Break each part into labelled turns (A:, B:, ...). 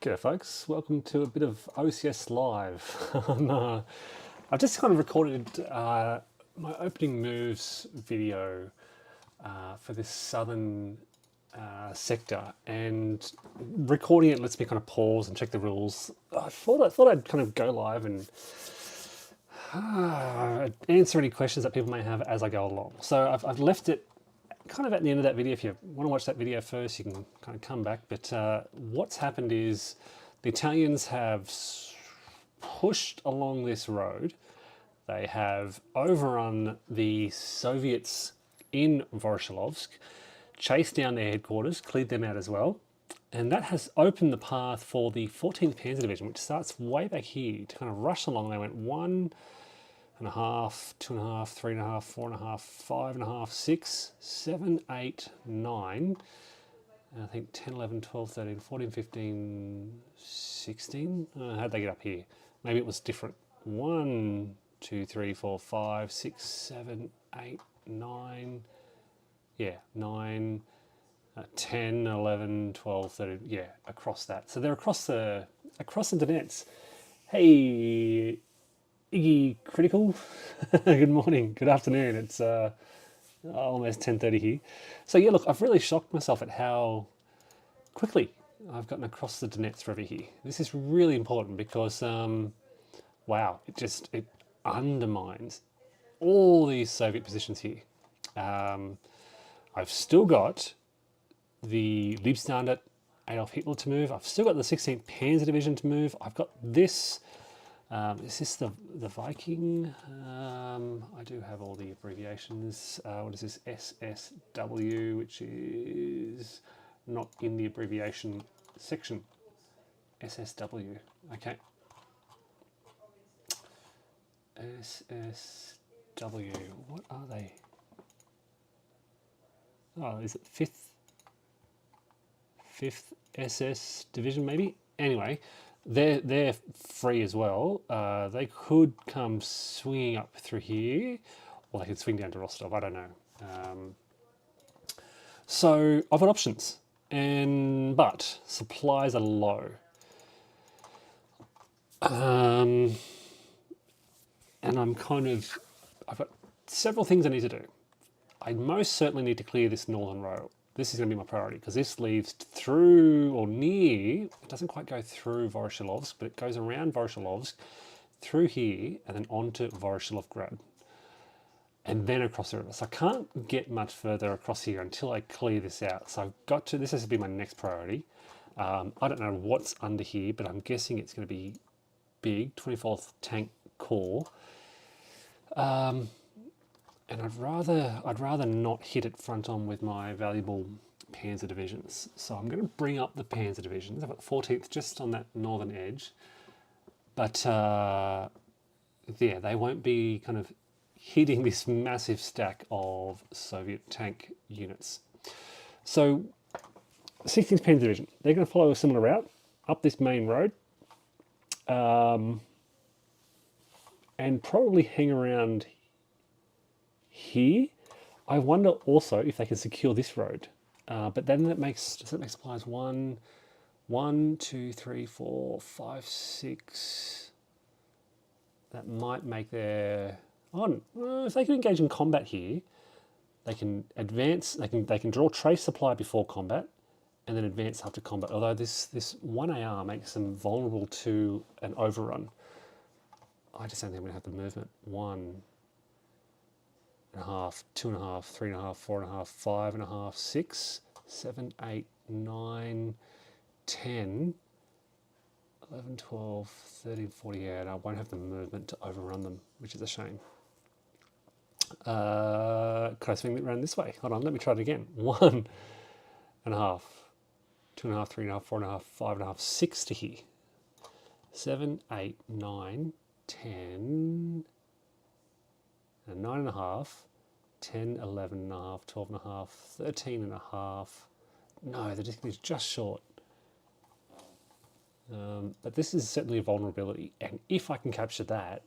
A: G'day folks, welcome to a bit of OCS Live. I've just kind of recorded my opening moves video for this southern sector, and recording it lets me kind of pause and check the rules. I thought I'd kind of go live and answer any questions that people may have as I go along. So I've left it kind of at the end of that video. If you want to watch that video first, you can kind of come back. But what's happened is the Italians have pushed along this road. They have overrun the Soviets in Voroshilovsk, chased down their headquarters, cleared them out as well. And that has opened the path for the 14th Panzer Division, which starts way back here, to kind of rush along. They went 1.5, 2.5, 3.5, 4.5, 5.5, 6, 7, 8, 9, and I think 10, 11, 12, 13, 14, 15, 16. How'd they get up here? Maybe it was different. 1, 2, 3, 4, 5, 6, 7, 8, 9. Yeah, 9, 10, 11, 12, 13. Yeah, across that. So they're across the Donets. Hey, Iggy Critical. Good morning, good afternoon. It's almost 10:30 here. So yeah, look, I've really shocked myself at how quickly I've gotten across the Donets River here. This is really important because, wow, it undermines all these Soviet positions here. I've still got the Leibstandarte Adolf Hitler to move. I've still got the 16th Panzer Division to move. I've got this. Is this the Viking? I do have all the abbreviations. What is this? SSW, which is not in the abbreviation section. SSW. Okay. SSW. What are they? Oh, is it 5th SS Division maybe? Anyway. They're free as well. They could come swinging up through here, or they could swing down to Rostov. I don't know. So I've got options, but supplies are low. And I've got several things I need to do. I most certainly need to clear this northern row. This is going to be my priority because this leads through or near, it doesn't quite go through Voroshilovsk, but it goes around Voroshilovsk, through here, and then onto Voroshilovgrad, and then across the river. So I can't get much further across here until I clear this out. So I've got to, this has to be my next priority. I don't know what's under here, but I'm guessing it's going to be big, 24th Tank Corps. And I'd rather not hit it front on with my valuable Panzer divisions. So I'm going to bring up the Panzer divisions. I've got the 14th just on that northern edge. But yeah, they won't be kind of hitting this massive stack of Soviet tank units. So 16th Panzer Division, they're going to follow a similar route up this main road. And probably hang around here. I wonder also if they can secure this road, but then that makes supplies 1, 2, 3, 4, 5, 6. That might make their if they can engage in combat here, they can advance. They can draw trace supply before combat, and then advance after combat. Although this 1 AR makes them vulnerable to an overrun. I just don't think I'm going to have the movement. 1.5, 2.5, 3.5, 4.5, 5.5, 6, 7, 8, 9, 10, 11, 12, 13, 48. I won't have the movement to overrun them, which is a shame. Could I swing it around this way? Hold on, let me try it again. 1.5, 2.5, 3.5, 4.5, 5.5, 6 to here. 7, 8, 9, 10, and 9.5, 10, 11.5, 12.5, 13.5. No, the distance is just short. But this is certainly a vulnerability, and if I can capture that,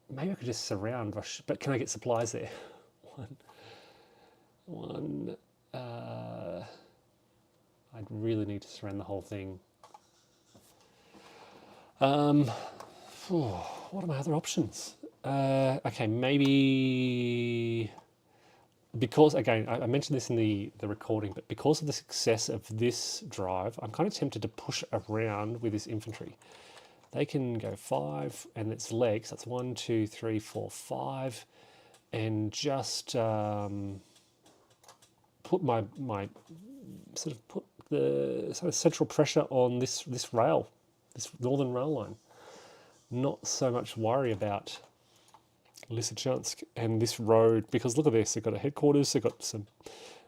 A: maybe I could just surround Rush. But can I get supplies there? One. I'd really need to surround the whole thing. What are my other options? Okay, maybe because, again, I mentioned this in the recording, but because of the success of this drive, I'm kind of tempted to push around with this infantry. They can go 5, and its legs, that's 1, 2, 3, 4, 5, and just put my sort of put the sort of central pressure on this rail, this northern rail line. Not so much worry about Lysychansk and this road, because look at this, they've got a headquarters, they've got some,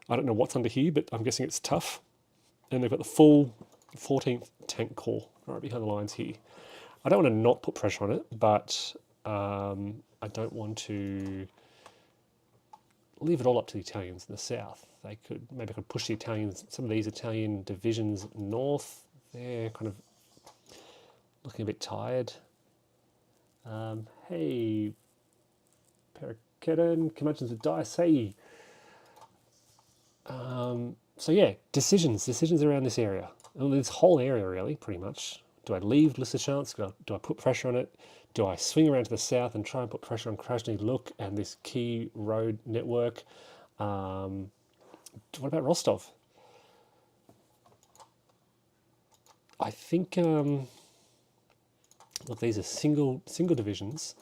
A: I don't know what's under here, but I'm guessing it's tough. And they've got the full 14th Tank Corps right behind the lines here. I don't want to not put pressure on it, but I don't want to leave it all up to the Italians in the south. They could, maybe I could push the Italians, some of these Italian divisions north. They're kind of looking a bit tired. Hey, Paraketan, Curmudgeons of Dice, hey. So yeah, decisions around this area. Well, this whole area really, pretty much. Do I leave Lysychansk? Do I put pressure on it? Do I swing around to the south and try and put pressure on Krasny Luk and this key road network? What about Rostov? I think, look, these are single divisions,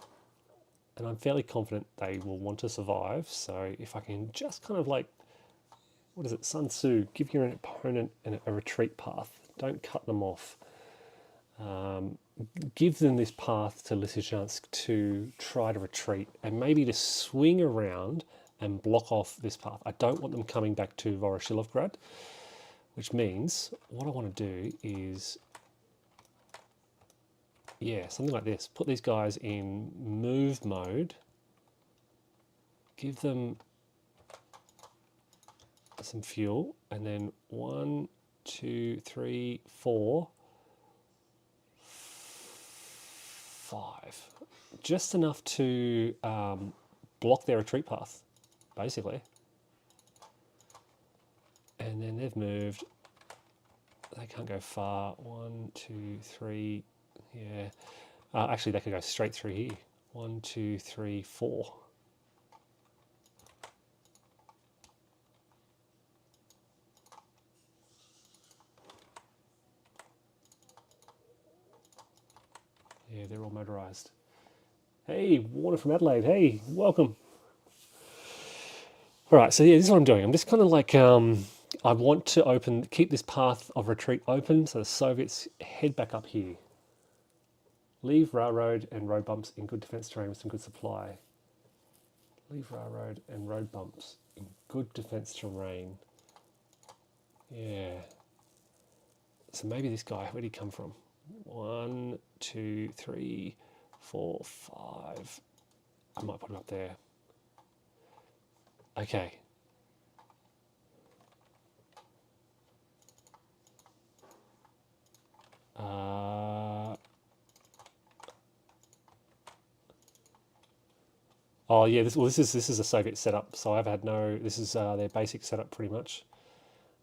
A: and I'm fairly confident they will want to survive. So if I can just kind of like, what is it, Sun Tzu, give your opponent a retreat path. Don't cut them off. Give them this path to Lysychansk to try to retreat, and maybe to swing around and block off this path. I don't want them coming back to Voroshilovgrad, which means what I want to do is, yeah, something like this. Put these guys in move mode, give them some fuel, and then 1, 2, 3, 4, 5. Just enough to block their retreat path, basically. And then they've moved. They can't go far. 1, 2, 3. Yeah. Actually, they could go straight through here. 1, 2, 3, 4. Yeah, they're all motorised. Hey, Warner from Adelaide. Hey, welcome. All right, so yeah, this is what I'm doing. I'm just kind of like, I want to keep this path of retreat open so the Soviets head back up here. Leave railroad and road bumps in good defence terrain with some good supply. Leave railroad and road bumps in good defence terrain. Yeah. So maybe this guy, where did he come from? 1, 2, 3, 4, 5. I might put him up there. Okay. Oh yeah, this is a Soviet setup, so I've had no. This is their basic setup pretty much.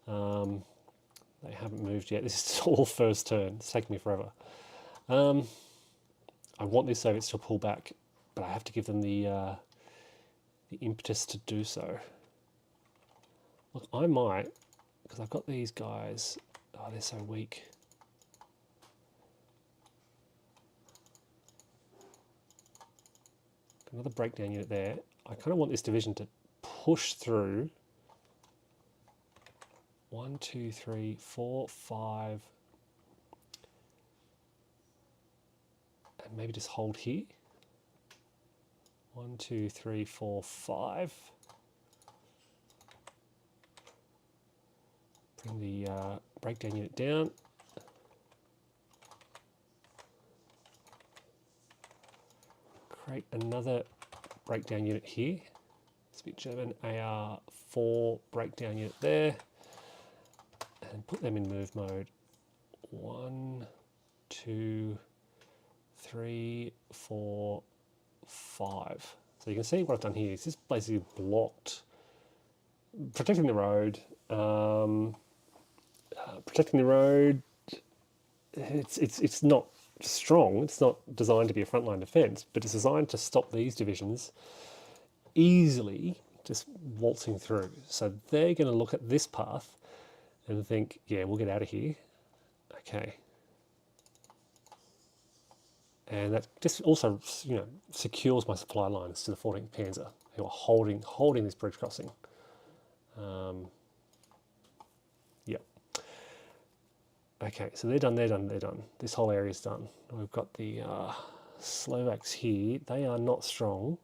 A: They haven't moved yet. This is all first turn. It's taking me forever. I want these Soviets to pull back, but I have to give them the impetus to do so. Look, I might, because I've got these guys. Oh, they're so weak. Another breakdown unit there. I kind of want this division to push through. 1, 2, 3, 4, 5. And maybe just hold here. 1, 2, 3, 4, 5. Bring the breakdown unit down. Create another breakdown unit here. Speak German, AR4 breakdown unit there. And put them in move mode. 1, 2, 3, 4, 5. So you can see what I've done here. It's just basically blocked, protecting the road, Protecting the road, it's not strong. It's not designed to be a frontline defence, but it's designed to stop these divisions easily just waltzing through. So they're going to look at this path and think, yeah, we'll get out of here. Okay. And that just also, secures my supply lines to the 14th Panzer, who are holding this bridge crossing. Yep. Okay, so they're done. This whole area's done. We've got the Slovaks here. They are not strong.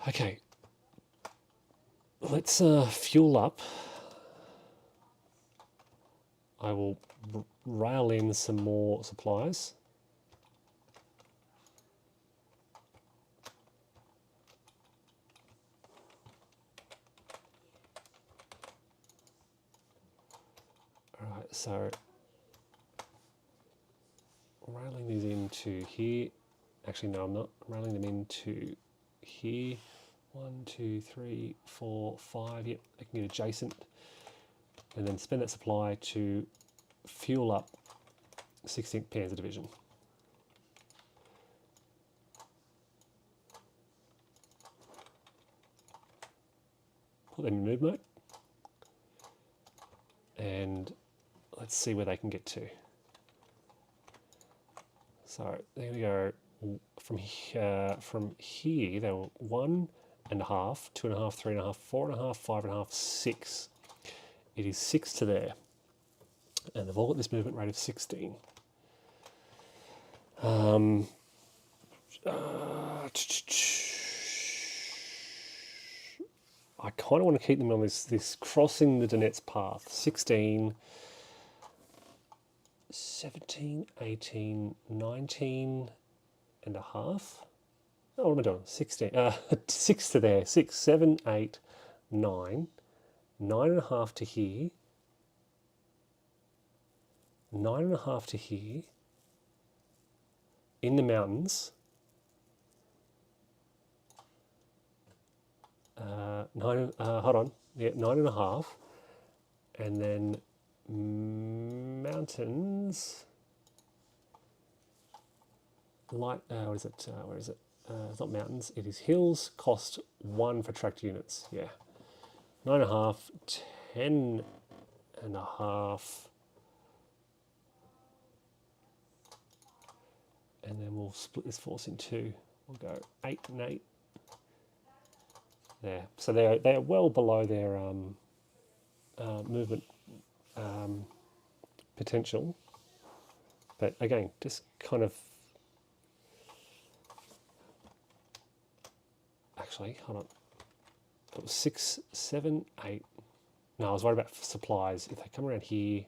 A: Okay, let's fuel up. I will rail in some more supplies. All right, so railing these into here. Actually, no, I'm not. I'm railing them into here. 1, 2, 3, 4, 5. Yep, I can get adjacent. And then spend that supply to fuel up 16th Panzer Division. Put them in move mode. And let's see where they can get to. So they're going to go from here. They were 1.5, 2.5, 3.5, 4.5, 5.5, 6. It is 6 to there, and they've all got this movement rate of 16. I kind of want to keep them on this crossing the Donets path. 16, 17, 18, 19 and a half. Oh, what am I doing? 16. 6 to there. 6, 7, 8, 9. 9.5 to here. 9.5 to here. In the mountains. 9. Hold on. Yeah, 9.5. And then mountains. Light. What is it? Where is it? It's not mountains. It is hills. Cost 1 for tracked units. Yeah. 9.5, 10.5, and then we'll split this force in 2. We'll go 8 and 8. There. So they're well below their movement potential, but again, just kind of. Actually, hold on. It was 6, 7, 8. No, I was worried about supplies. If they come around here,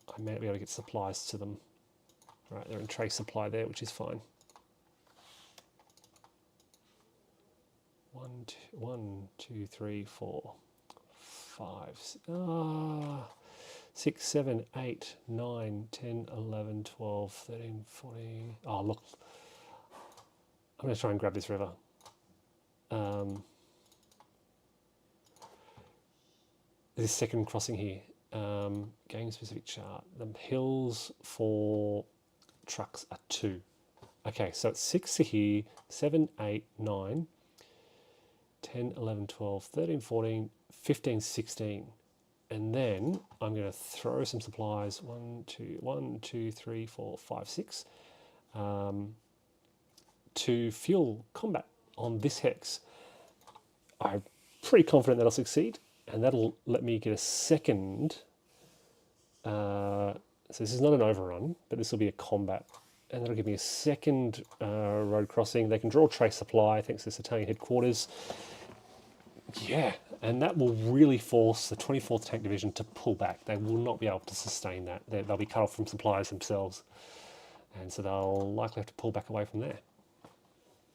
A: I may not be able to get supplies to them. Right, they're in trace supply there, which is fine. 1, 2, 3, 4, 5, 6, 7, 8, 9, 10, 11, 12, 13, 14. Oh, look. I'm going to try and grab this river. This second crossing here, game specific chart. The hills for trucks are 2. Okay, so it's 6 to here, 7, 8, 9, 10, 11, 12, 13, 14, 15, 16. And then I'm going to throw some supplies, 1, 2, 3, 4, 5, 6, to fuel combat on this hex. I'm pretty confident that'll succeed, and that'll let me get a second. So this is not an overrun, but this will be a combat, and that'll give me a second road crossing. They can draw trace supply, thanks to this Italian headquarters. Yeah, and that will really force the 24th Tank Division to pull back. They will not be able to sustain that. They'll be cut off from supplies themselves, and so they'll likely have to pull back away from there.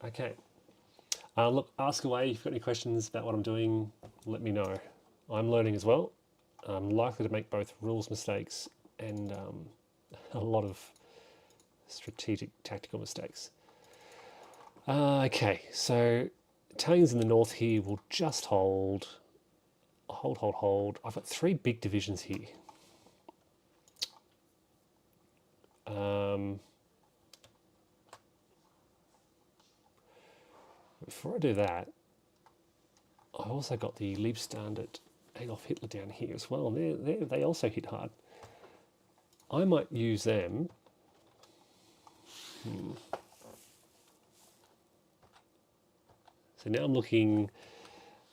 A: Okay. Look, ask away. If you've got any questions about what I'm doing, let me know. I'm learning as well. I'm likely to make both rules mistakes and a lot of strategic, tactical mistakes. Okay, so Italians in the north here will just hold. Hold. I've got three big divisions here. Before I do that, I've also got the Liebstandard Adolf Hitler down here as well. They also hit hard. I might use them. So now I'm looking.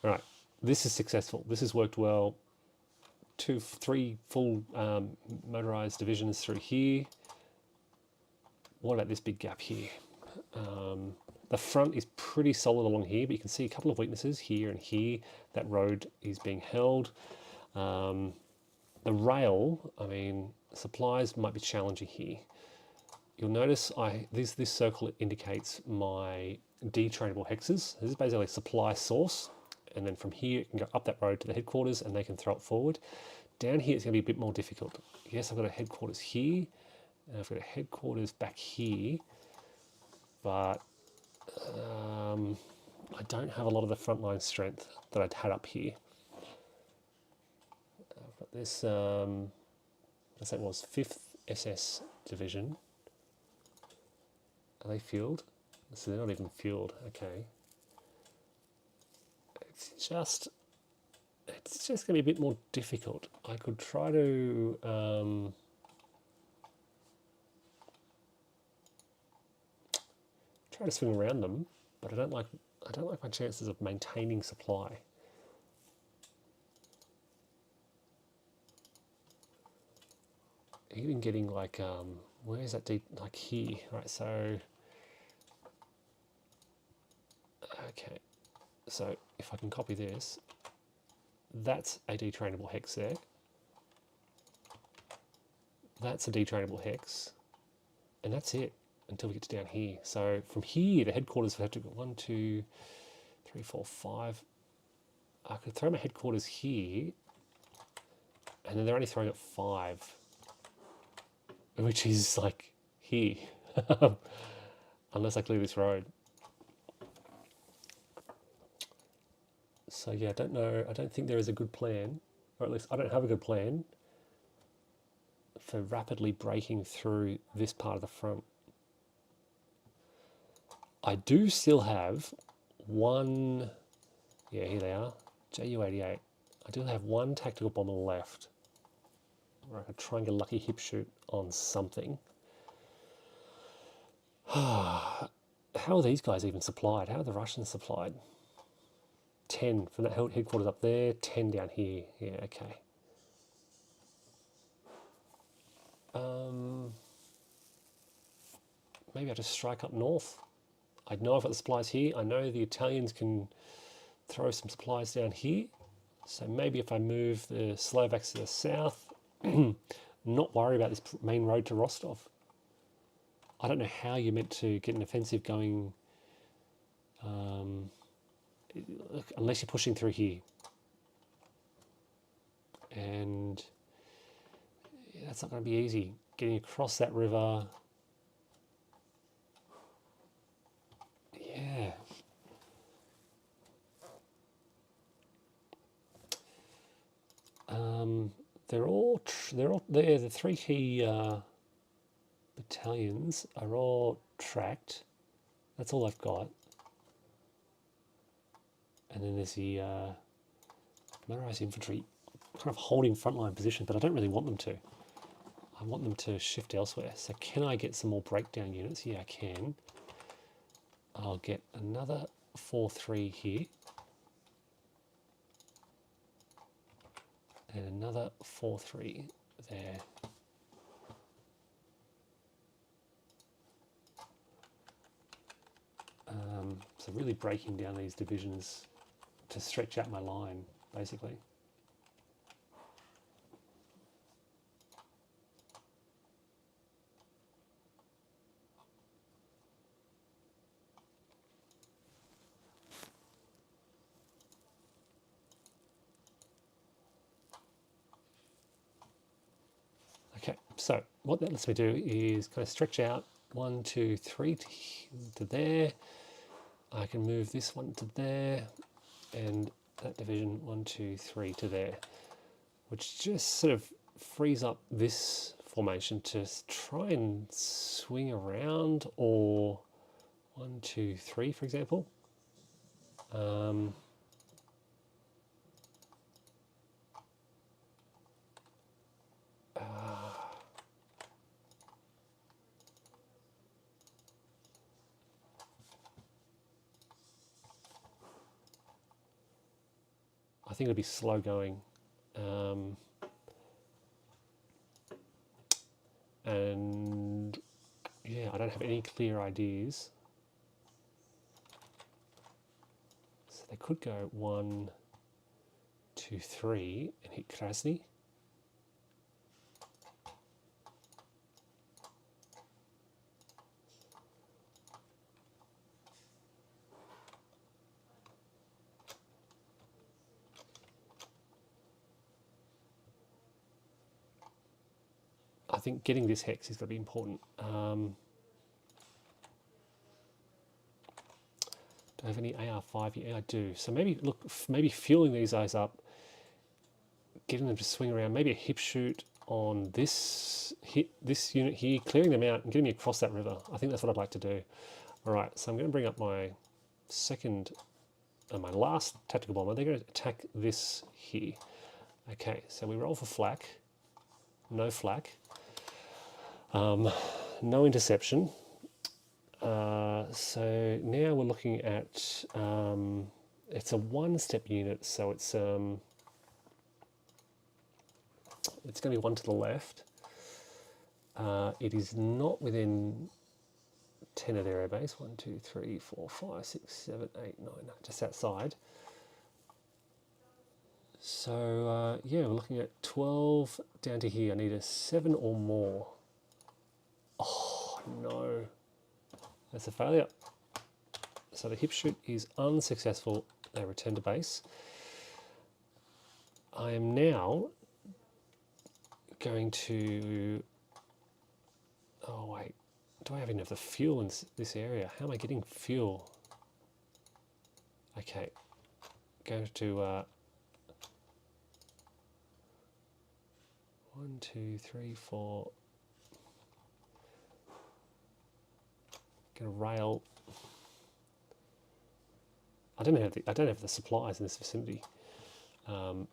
A: All right, this is successful. This has worked well. 3 full motorized divisions through here. What about this big gap here? The front is pretty solid along here, but you can see a couple of weaknesses here and here. That road is being held. The rail, I mean, supplies might be challenging here. You'll notice this circle indicates my detrainable hexes. This is basically a supply source, and then from here it can go up that road to the headquarters and they can throw it forward. Down here it's going to be a bit more difficult. Yes, I've got a headquarters here, and I've got a headquarters back here, but I don't have a lot of the frontline strength that I'd had up here. I've got this, let's say it was 5th SS Division. Are they fueled? So they're not even fueled, okay. It's just going to be a bit more difficult. I could try to swing around them, but I don't like my chances of maintaining supply. Even getting like where is that deep, like here, right? So okay, so if I can copy this, that's a detrainable hex there. That's a detrainable hex, and that's it until we get to down here. So from here, the headquarters would have to go 1, 2, 3, 4, 5. I could throw my headquarters here, and then they're only throwing at 5, which is like here, unless I clear this road. So yeah, I don't know. I don't think there is a good plan, or at least I don't have a good plan for rapidly breaking through this part of the front. I do still have one, yeah, here they are, Ju-88. I do have one tactical bomber left, where I could try and get a lucky hip shoot on something. How are these guys even supplied? How are the Russians supplied? 10 from that headquarters up there, 10 down here. Yeah, okay. Maybe I just strike up north. I know I've got the supplies here. I know the Italians can throw some supplies down here. So maybe if I move the Slovaks to the south, not worry about this main road to Rostov. I don't know how you're meant to get an offensive going unless you're pushing through here. And yeah, that's not going to be easy. Getting across that river. Yeah. They're all there. The 3 key battalions are all tracked. That's all I've got. And then there's the motorized infantry kind of holding frontline position, but I don't really want them to. I want them to shift elsewhere. So can I get some more breakdown units? Yeah, I can. I'll get another 4-3 here. And another 4-3 there. So really breaking down these divisions to stretch out my line, basically. Okay, so what that lets me do is kind of stretch out 1, 2, 3 to there. I can move this one to there, and that division 1, 2, 3 to there, which just sort of frees up this formation to try and swing around, or 1, 2, 3, for example. I think it'll be slow going. And yeah, I don't have any clear ideas. So they could go 1, 2, 3 and hit Krasny. I think getting this hex is going to be important. Do I have any AR5? Yeah, I do. So maybe look, maybe fueling these guys up, getting them to swing around. Maybe a hip shoot on this unit here, clearing them out and getting me across that river. I think that's what I'd like to do. All right, so I'm going to bring up my second, my last tactical bomber. They're going to attack this here. Okay, so we roll for flak. No flak. No interception. So now we're looking at, it's a one-step unit, so it's going to be one to the left. It is not within 10 of their air base. 1, 2, 3, 4, 5, 6, 7, 8, 9, just outside. So yeah, we're looking at 12 down to here. I need a 7 or more. Oh no, that's a failure. So the hip shoot is unsuccessful. They return to base. I am now going to, oh wait, do I have enough fuel in this area? How am I getting fuel? Okay, go to 1, 2, 3, 4. Gonna rail. I don't have the supplies in this vicinity.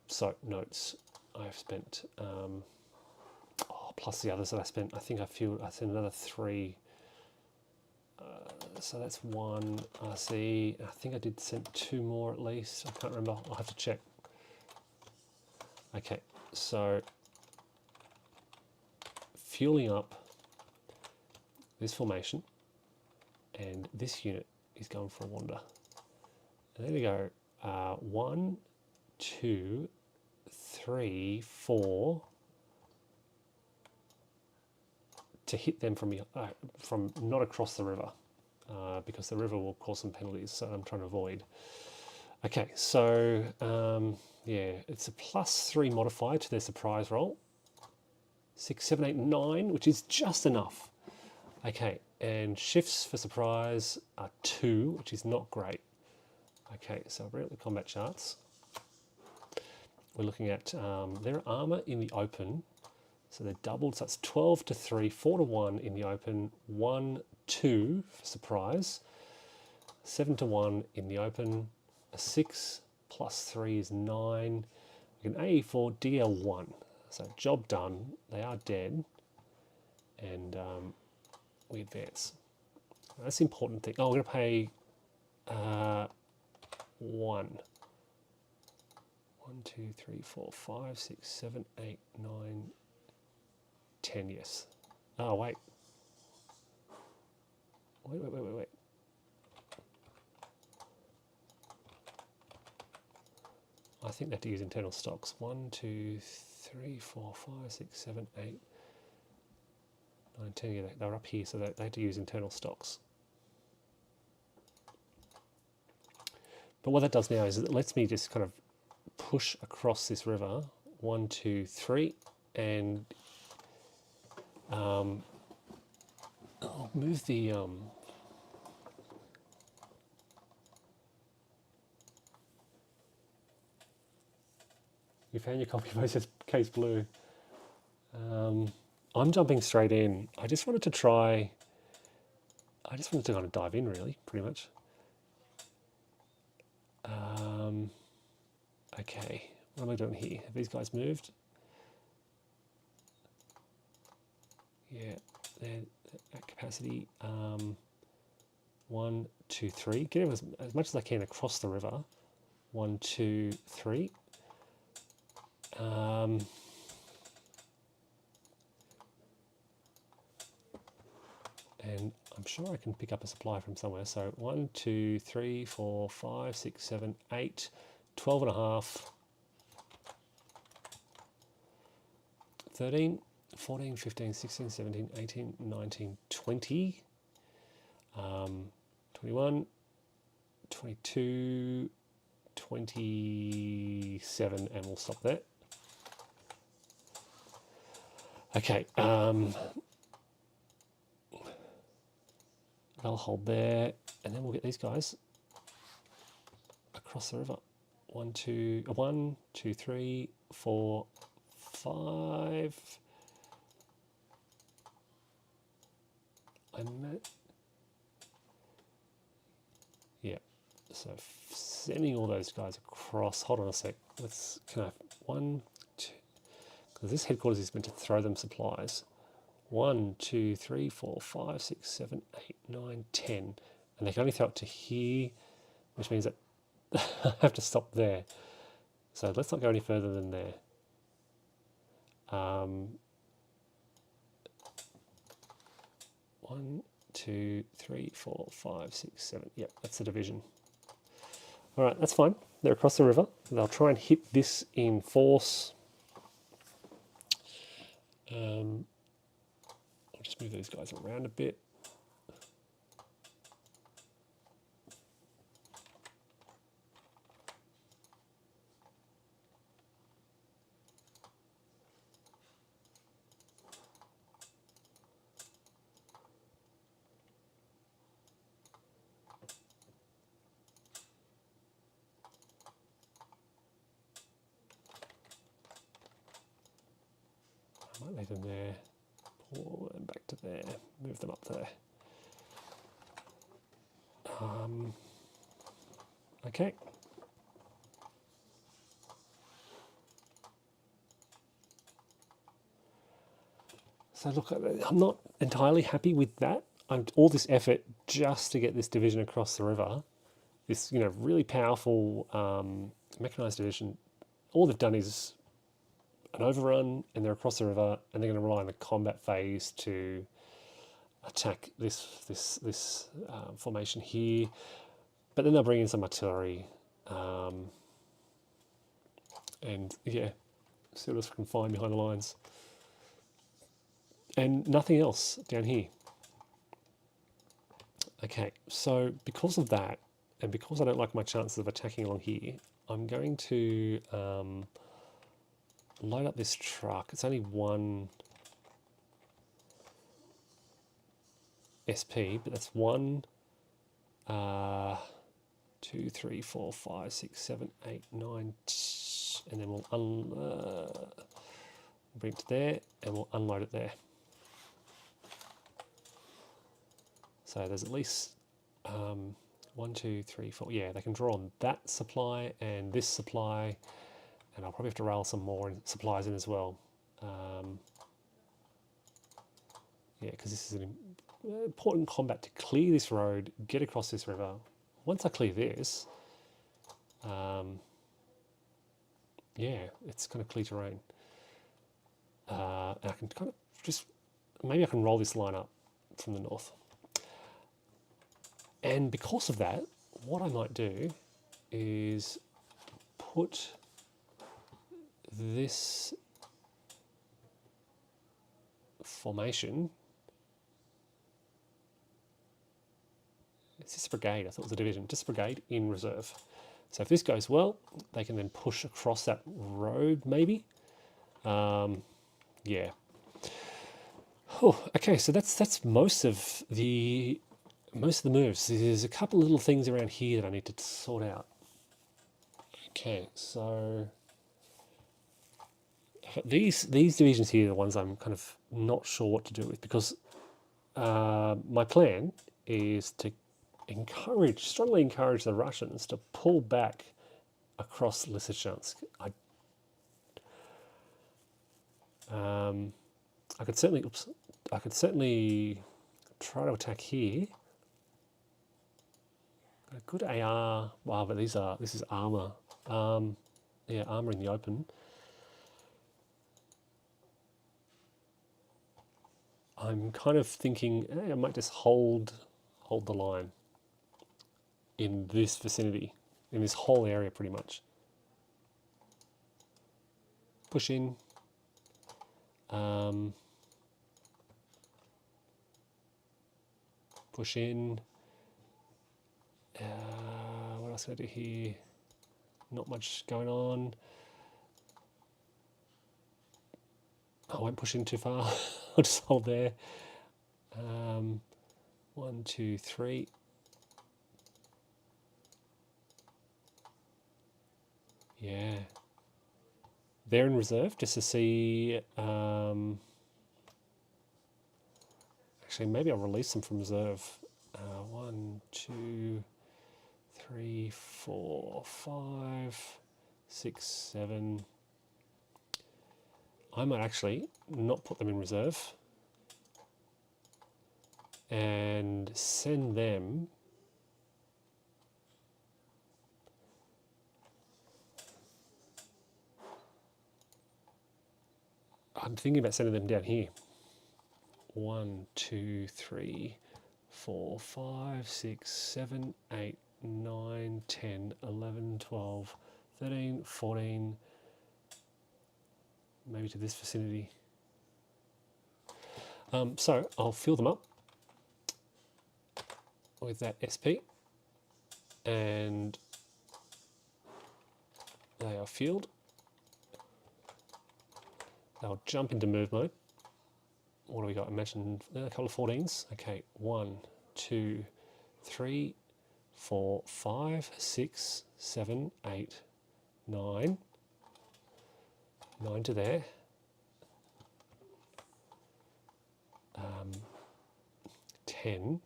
A: So notes I've spent. Plus the others that I spent. I think I sent another 3. So that's 1 RC. I think I did send 2 more at least. I can't remember. I'll have to check. Okay, so fueling up this formation, and this unit is going for a wander. And there we go. 1, 2, 3, 4 to hit them from not across the river, because the river will cause some penalties, so I'm trying to avoid. Okay, so yeah, it's a +3 modifier to their surprise roll. 6, 7, 8, 9, which is just enough. Okay, and shifts for surprise are 2, which is not great. Okay, so I'll bring up the combat charts. We're looking at their armor in the open. So they're doubled, so that's 12 to 3, 4 to 1 in the open, 1, 2 for surprise, 7 to 1 in the open, a 6 plus 3 is 9, an AE4, DL1. So job done, they are dead, and we advance. That's the important thing. Oh, we're going to pay 1. 1, 2, 3, 4, 5, 6, 7, 8, 9, 10, yes. Oh, wait. Wait. I think they have to use internal stocks. 1, 2, 3, 4, 5, 6, 7, 8, 9, 10. Yeah, they're up here, so they have to use internal stocks. But what that does now is it lets me just kind of push across this river. 1, 2, 3, and I'll move the You found your copy of OCS case blue. I'm jumping straight in. I just wanted to kind of dive in, really, pretty much. Okay, what am I doing here? Have these guys moved? Yeah, they're at capacity. 1, 2, 3. Get him as much as I can across the river. 1, 2, 3. And I'm sure I can pick up a supply from somewhere. So 1, 2, 3, 4, 5, 6, 7, 8, 12 and a half, 13, 14, 15, 16, 17, 18, 19, 20, 21, 22, 27, and we'll stop there. Okay, they'll hold there, and then we'll get these guys across the river. 1, 2, 3, 4, 5. Yeah, so sending all those guys across. Hold on a sec. Can I have 1, 2, because this headquarters is meant to throw them supplies. 1, 2, 3, 4, 5, 6, 7, 8, 9, 10. And they can only throw it to here, which means that I have to stop there. So let's not go any further than there. 1, 2, 3, 4, 5, 6, 7. Yep, that's the division. All right, that's fine. They're across the river. They'll try and hit this in force. I'll just move these guys around a bit. I might leave them there, pull them back to there, move them up there. Okay. So look, I'm not entirely happy with that. All this effort just to get this division across the river, this really powerful mechanized division. All they've done is an overrun, and they're across the river, and they're going to rely on the combat phase to attack this formation here. But then they'll bring in some artillery, and yeah, see what else we can find behind the lines. And nothing else down here. Okay, so because of that, and because I don't like my chances of attacking along here, I'm going to load up this truck. It's only 1 SP, but that's 1, 2, 3, 4, 5, 6, 7, 8, 9, and then we'll bring it to there, and we'll unload it there. So there's at least 1, 2, 3, 4. Yeah, they can draw on that supply and this supply, and I'll probably have to rail some more supplies in as well. Yeah, because this is an important combat to clear this road, get across this river. Once I clear this, yeah, it's kind of clear terrain. And I can kind of maybe I can roll this line up from the north. And because of that, what I might do is put this formation. Is this a brigade? I thought it was a division. Just a brigade in reserve. So if this goes well, they can then push across that road, maybe. Yeah. Oh, okay. So that's most of the moves. There's a couple of little things around here that I need to sort out. Okay, so These divisions here are the ones I'm kind of not sure what to do with, because my plan is to strongly encourage the Russians to pull back across Lysychansk. I could certainly try to attack here. A good AR. Wow, but this is armor. Yeah, armor in the open. I'm kind of thinking, hey, I might just hold the line in this vicinity, in this whole area pretty much. Push in. Push in. What else can I do here? Not much going on. I won't push in too far. I'll just hold there. 1, 2, 3. Yeah. They're in reserve just to see. Actually, maybe I'll release them from reserve. 1, 2, 3, 4, 5, 6, 7. I might actually not put them in reserve and send them. I'm thinking about sending them down here. 1, 2, 3, 4, 5, 6, 7, 8, 9, 10, 11, 12, 13, 14, maybe to this vicinity. So I'll fill them up with that SP, and they are filled. They'll jump into move mode. What do we got? I mentioned a couple of 14s. Okay, 1, 2, 3, 4, 5, 6, 7, 8, 9. 9 to there. 10,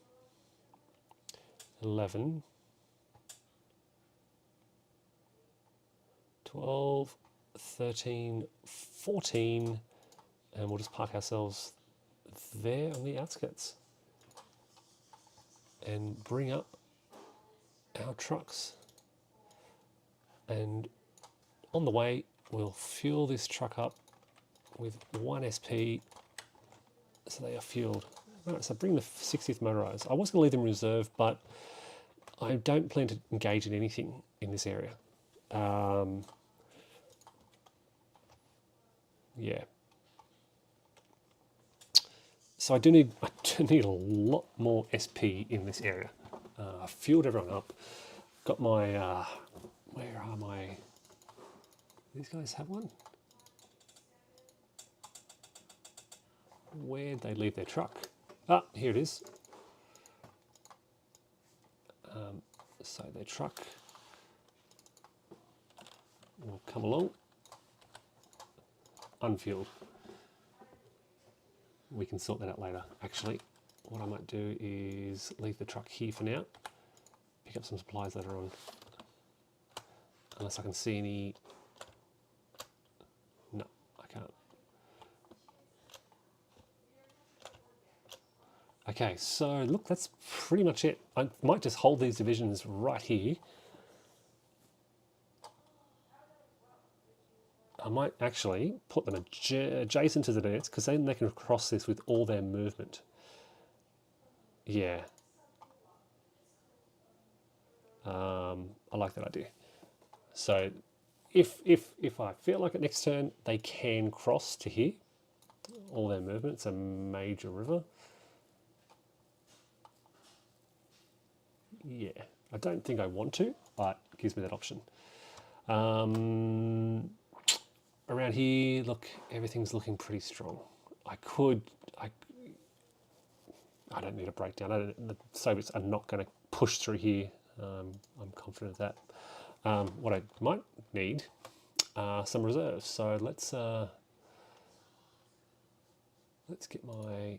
A: 11, 12, 13, 14, and we'll just park ourselves there on the outskirts and bring up our trucks. And on the way, we'll fuel this truck up with 1 SP, so they are fueled. Right, so bring the 60th motorised. I was going to leave them in reserve, but I don't plan to engage in anything in this area. Yeah. So I do need a lot more SP in this area. I've fueled everyone up. Got my where are my? These guys have one. Where'd they leave their truck? Ah, here it is. So their truck will come along, unfueled. We can sort that out later. Actually, what I might do is leave the truck here for now, pick up some supplies later on. Unless I can see any. No, I can't. Okay, so look, that's pretty much it. I might just hold these divisions right here. I might actually put them adjacent to the Donets, because then they can cross this with all their movement. Yeah. I like that idea. So if I feel like it next turn, they can cross to here. All their movement. It's a major river. Yeah, I don't think I want to, but it gives me that option. Around here, look, everything's looking pretty strong. I don't need a breakdown. The Soviets are not going to push through here. I'm confident of that. What I might need are some reserves. So let's let's get my,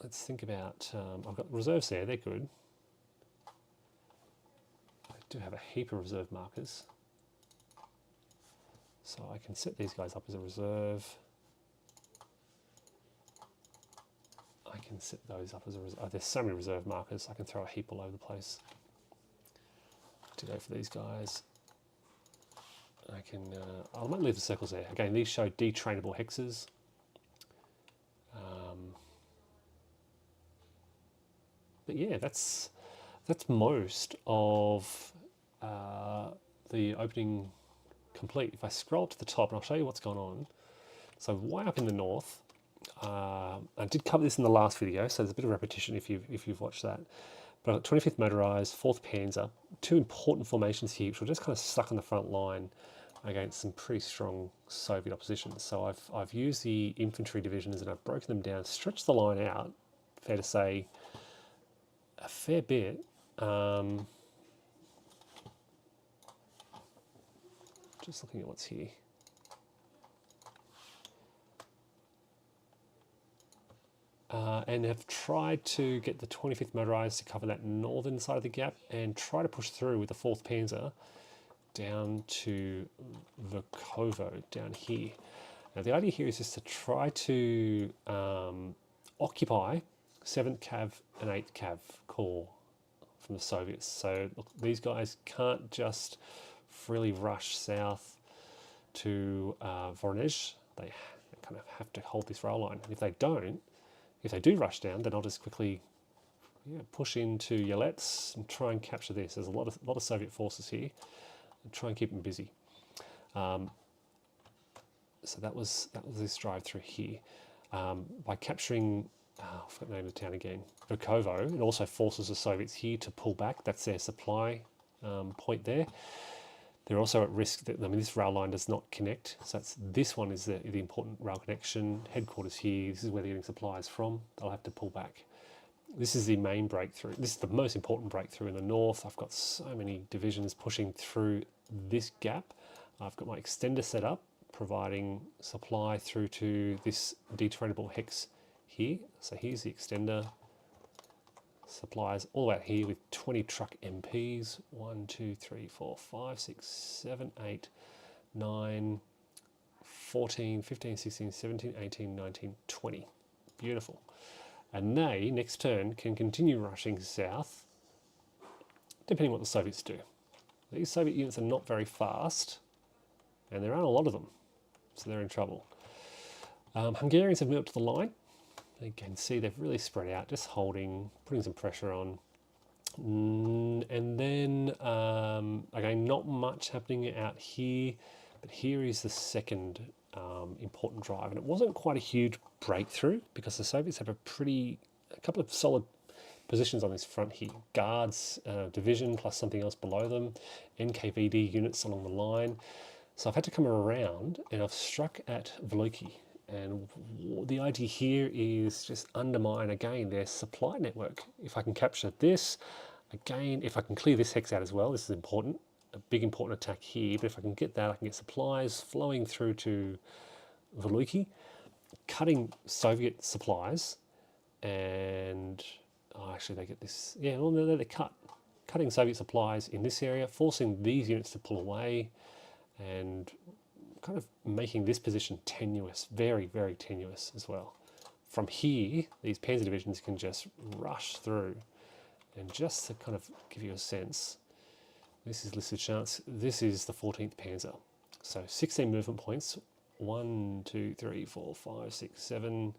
A: let's think about, I've got reserves there, they're good. I do have a heap of reserve markers. So I can set these guys up as a reserve. I can set those up as a reserve. Oh, there's so many reserve markers, I can throw a heap all over the place. To go for these guys. I can, I might leave the circles there. Again, these show detrainable hexes. But yeah, that's most of the opening complete. If I scroll to the top, and I'll show you what's gone on. So way up in the north, I did cover this in the last video, so there's a bit of repetition if you've watched that. But 25th Motorised, 4th Panzer, two important formations here, which were just kind of stuck on the front line against some pretty strong Soviet opposition. So I've used the infantry divisions and I've broken them down, stretched the line out, fair to say, a fair bit. Just looking at what's here. And have tried to get the 25th Motorised to cover that northern side of the gap and try to push through with the 4th Panzer down to Vukovo, down here. Now the idea here is just to try to occupy 7th Cav and 8th Cav Corps from the Soviets. So look, these guys can't just freely rush south to Voronezh. They kind of have to hold this rail line. And if they don't, if they do rush down, then I'll just quickly push into Yelets and try and capture this. There's a lot of Soviet forces here, and try and keep them busy. So that was this drive through here. By capturing, I forgot the name of the town again, Vukovo, it also forces the Soviets here to pull back. That's their supply point there. They're also at risk that, I mean, this rail line does not connect. So this one is the important rail connection. Headquarters here, this is where they're getting supplies from. They'll have to pull back. This is the main breakthrough. This is the most important breakthrough in the north. I've got so many divisions pushing through this gap. I've got my extender set up, providing supply through to this detrainable hex here. So here's the extender. Supplies all out here with 20 truck MPs. 1, 2, 3, 4, 5, 6, 7, 8, 9, 14, 15, 16, 17, 18, 19, 20. Beautiful. And they, next turn, can continue rushing south, depending on what the Soviets do. These Soviet units are not very fast, and there aren't a lot of them, so they're in trouble. Hungarians have moved up to the line. You can see they've really spread out, just holding, putting some pressure on. And then, again, not much happening out here, but here is the second important drive. And it wasn't quite a huge breakthrough because the Soviets have a couple of solid positions on this front here. Guards division plus something else below them, NKVD units along the line. So I've had to come around and I've struck at Veliky. And the idea here is just undermine, again, their supply network. If I can capture this, again, if I can clear this hex out as well, this is important, a big important attack here, but if I can get that, I can get supplies flowing through to Veliky, cutting Soviet supplies, and, actually they get this, yeah, well, they're cutting Soviet supplies in this area, forcing these units to pull away, and kind of making this position tenuous, very, very tenuous as well. From here, these panzer divisions can just rush through. And just to kind of give you a sense, this is listed chance. This is the 14th Panzer. So 16 movement points. 1, 2, 3, 4, 5, 6, 7,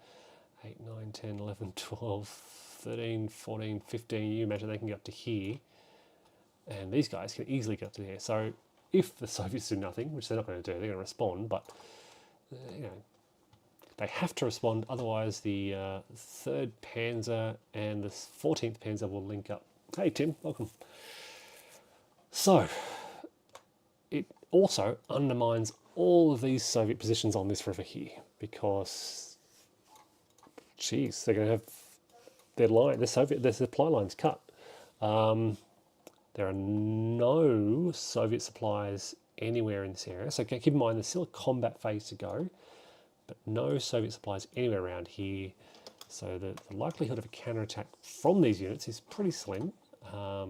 A: 8, 9, 10, 11, 12, 13, 14, 15. You imagine they can get up to here. And these guys can easily get up to here. So if the Soviets do nothing, which they're not going to do, they're going to respond, but they have to respond, otherwise the 3rd Panzer and the 14th Panzer will link up. Hey Tim, welcome. So, it also undermines all of these Soviet positions on this river here, because, geez, they're going to have their supply lines cut. There are no Soviet supplies anywhere in this area. So keep in mind, there's still a combat phase to go. but no Soviet supplies anywhere around here. So the likelihood of a counterattack from these units is pretty slim. I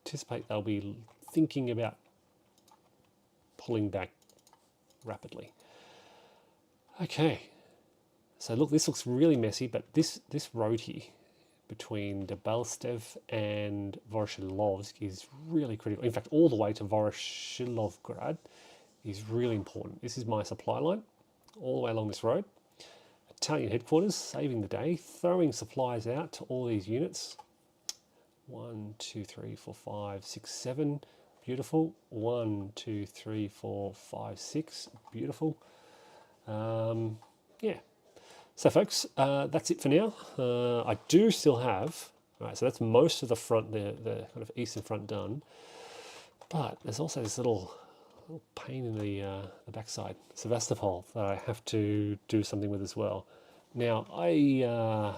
A: anticipate they'll be thinking about pulling back rapidly. Okay, so look, this looks really messy, but this road here between Debalstev and Voroshilovsk is really critical. In fact, all the way to Voroshilovgrad is really important. This is my supply line, all the way along this road. Italian headquarters, saving the day, throwing supplies out to all these units. 1, 2, 3, 4, 5, 6, 7. Beautiful. 1, 2, 3, 4, 5, 6. Beautiful. Yeah. So folks, that's it for now. I do still have, right, so that's most of the front, the kind of eastern front done. But there's also this little pain in the backside, Sevastopol, that I have to do something with as well. Now, oh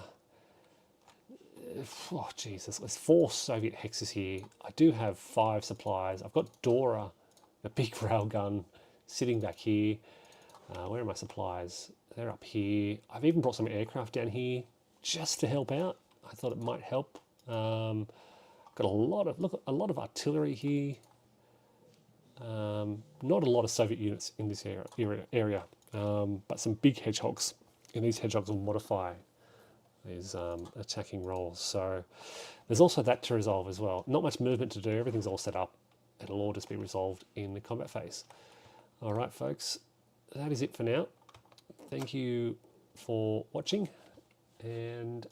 A: Jesus, there's 4 Soviet hexes here. I do have 5 supplies. I've got Dora, the big railgun, sitting back here. Where are my supplies? They're up here. I've even brought some aircraft down here just to help out. I thought it might help. Got a lot of artillery here. Not a lot of Soviet units in this area, but some big hedgehogs. And these hedgehogs will modify these attacking roles. So there's also that to resolve as well. Not much movement to do. Everything's all set up. It'll all just be resolved in the combat phase. All right, folks. That is it for now. Thank you for watching, and